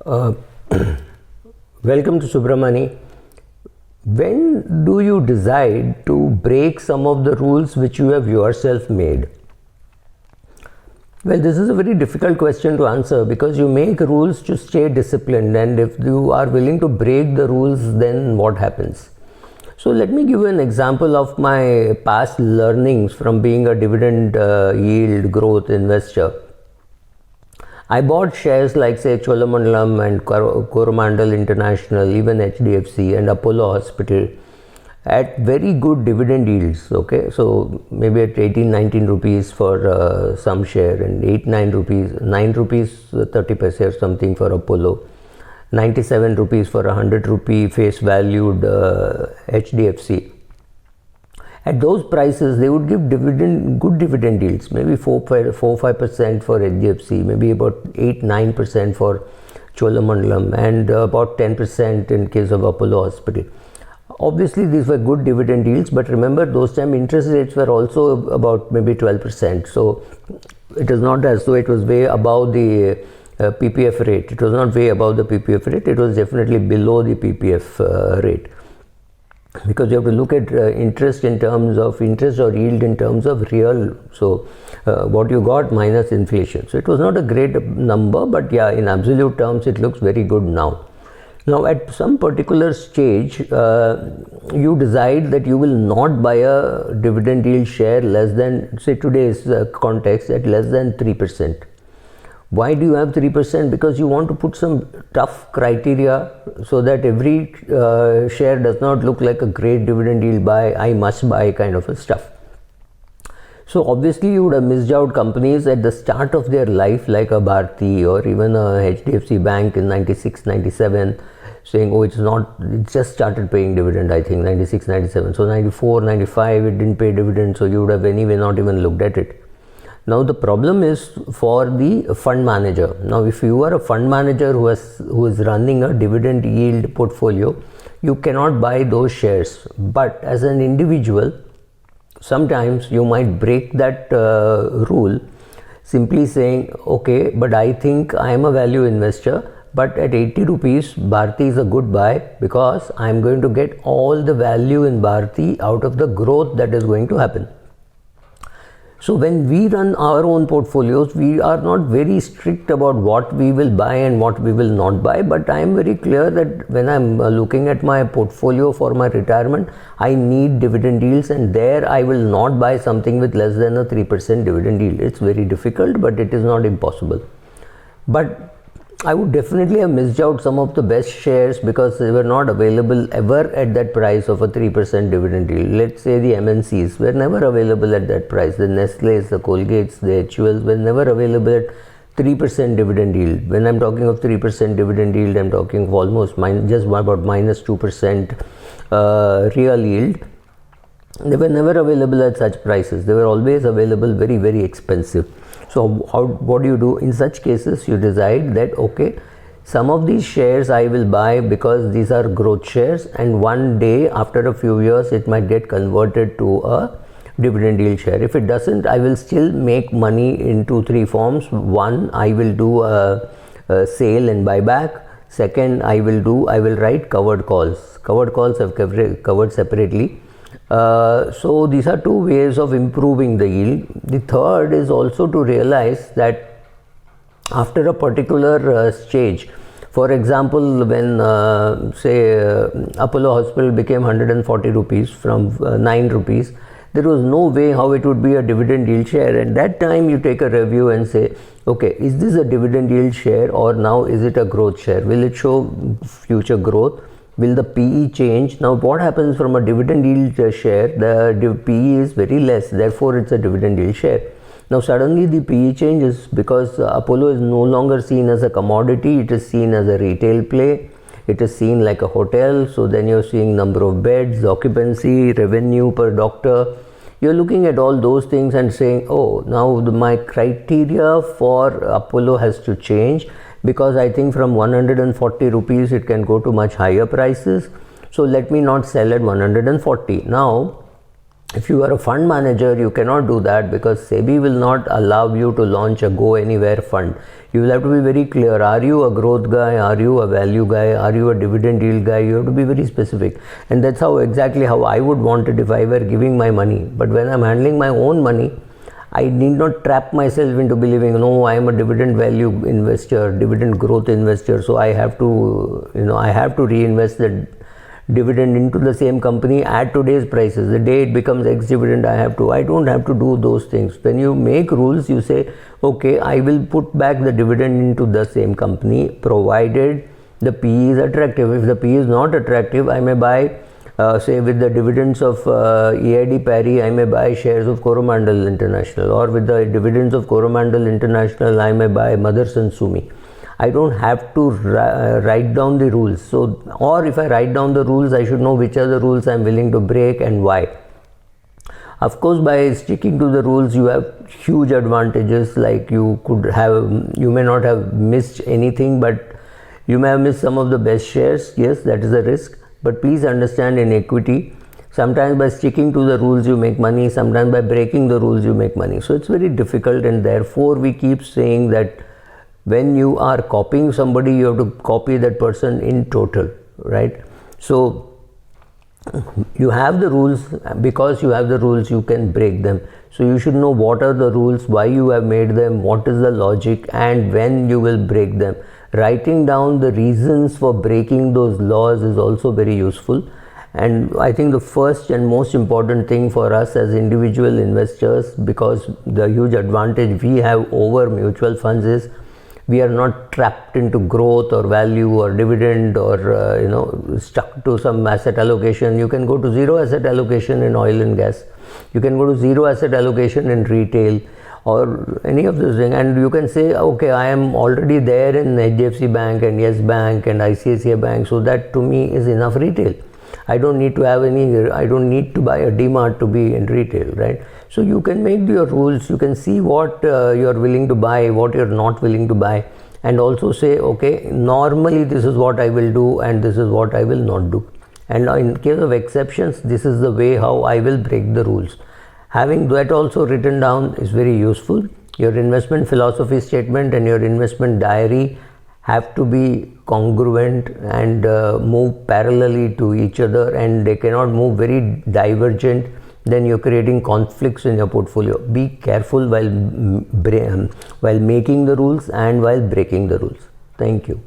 Uh, Welcome to Subramani. When do you decide to break some of the rules which you have yourself made? Well, this is a very difficult question to answer because you make rules to stay disciplined, and if you are willing to break the rules, then what happens? So let me give you an example of my past learnings from being a dividend yield growth investor. I bought shares like say Cholamandalam and Coromandel International, even HDFC and Apollo Hospital at very good dividend yields. Okay, so maybe at 18-19 rupees for some share, and 8-9 rupees, 9 rupees 30 paise or something for Apollo, 97 rupees for 100 rupee face valued HDFC. At those prices, they would give good dividend yields, maybe 4-5% for HDFC, maybe about 8-9% for Cholamandalam, and about 10% in case of Apollo Hospital. Obviously, these were good dividend yields, but remember, those time interest rates were also about maybe 12%. So it is not as though it was way above the PPF rate. It was not way above the PPF rate. It was definitely below the PPF rate. Because you have to look at interest in terms of interest or yield in terms of real, so what you got minus inflation. So it was not a great number, but yeah, in absolute terms it looks very good now. Now at some particular stage you decide that you will not buy a dividend yield share less than, say today's context, at less than 3%. Why do you have 3%? Because you want to put some tough criteria so that every share does not look like a great dividend yield buy, I must buy kind of a stuff. So obviously you would have missed out companies at the start of their life like a Bharti or even a HDFC Bank in 96, 97 saying, oh, it just started paying dividend, I think 96, 97. So 94, 95 it didn't pay dividend, so you would have anyway not even looked at it. Now the problem is for the fund manager. Now if you are a fund manager who is running a dividend yield portfolio, you cannot buy those shares. But as an individual, sometimes you might break that rule simply saying, okay, but I think I am a value investor, but at 80 rupees Bharti is a good buy because I am going to get all the value in Bharti out of the growth that is going to happen. So when we run our own portfolios, we are not very strict about what we will buy and what we will not buy, but I am very clear that when I am looking at my portfolio for my retirement, I need dividend yields, and there I will not buy something with less than a 3% dividend yield. It's very difficult, but it is not impossible. But I would definitely have missed out some of the best shares because they were not available ever at that price of a 3% dividend yield. Let's say the MNCs were never available at that price. The Nestle's, the Colgates, the HULs were never available at 3% dividend yield. When I'm talking of 3% dividend yield, I'm talking of almost just about minus 2% real yield. They were never available at such prices. They were always available very, very expensive. So what do you do? In such cases, you decide that, okay, some of these shares I will buy because these are growth shares, and one day after a few years it might get converted to a dividend yield share. If it doesn't, I will still make money in 2-3 forms. One, I will do a sale and buyback. Second, I will write covered calls. Covered calls I've covered separately. So these are two ways of improving the yield. The third is also to realize that after a particular stage, for example, when say Apollo Hospital became 140 rupees from 9 rupees, there was no way how it would be a dividend yield share. At that time you take a review and say, okay, is this a dividend yield share or now is it a growth share? Will it show future growth? Will the PE change? Now what happens from a dividend yield share? The PE is very less, therefore it's a dividend yield share. Now suddenly the PE changes because Apollo is no longer seen as a commodity, it is seen as a retail play, it is seen like a hotel. So then you're seeing number of beds, occupancy, revenue per doctor. You're looking at all those things and saying, oh, now my criteria for Apollo has to change, because I think from 140 rupees it can go to much higher prices. So let me not sell at 140. Now If you are a fund manager, you cannot do that because SEBI will not allow you to launch a go anywhere fund. You will have to be very clear. Are you a growth guy? Are you a value guy? Are you a dividend yield guy? You have to be very specific. And that's exactly how I would want it if I were giving my money. But when I'm handling my own money, I need not trap myself into believing, no, I am a dividend value investor, dividend growth investor, so I have to, I have to reinvest the dividend into the same company at today's prices. The day it becomes ex-dividend, I don't have to do those things. When you make rules, you say, okay, I will put back the dividend into the same company provided the PE is attractive. If the PE is not attractive, I may buy, say with the dividends of EID Parry, I may buy shares of Coromandel International, or with the dividends of Coromandel International, I may buy Motherson Sumi. I don't have to write down the rules. So, or if I write down the rules, I should know which are the rules I'm willing to break and why. Of course, by sticking to the rules, you have huge advantages, like you may not have missed anything, but you may have missed some of the best shares. Yes, that is a risk. But please understand, in equity, sometimes by sticking to the rules you make money, sometimes by breaking the rules you make money. So it's very difficult, and therefore we keep saying that when you are copying somebody, you have to copy that person in total, right? So you have the rules. Because you have the rules, you can break them. So you should know what are the rules, why you have made them, what is the logic, and when you will break them. Writing down the reasons for breaking those laws is also very useful. And I think the first and most important thing for us as individual investors, because the huge advantage we have over mutual funds is we are not trapped into growth or value or dividend or stuck to some asset allocation. You can go to zero asset allocation in oil and gas. You can go to zero asset allocation in retail, or any of those things, and you can say, okay, I am already there in HDFC Bank and Yes Bank and ICICI Bank, so that to me is enough retail. I don't need to buy a DMart to be in retail, right? So you can make your rules, you can see what you are willing to buy, what you are not willing to buy, and also say, okay, normally this is what I will do and this is what I will not do. And in case of exceptions, this is the way how I will break the rules. Having that also written down is very useful. Your investment philosophy statement and your investment diary have to be congruent and move parallelly to each other, and they cannot move very divergent. Then you're creating conflicts in your portfolio. Be careful while making the rules and while breaking the rules. Thank you.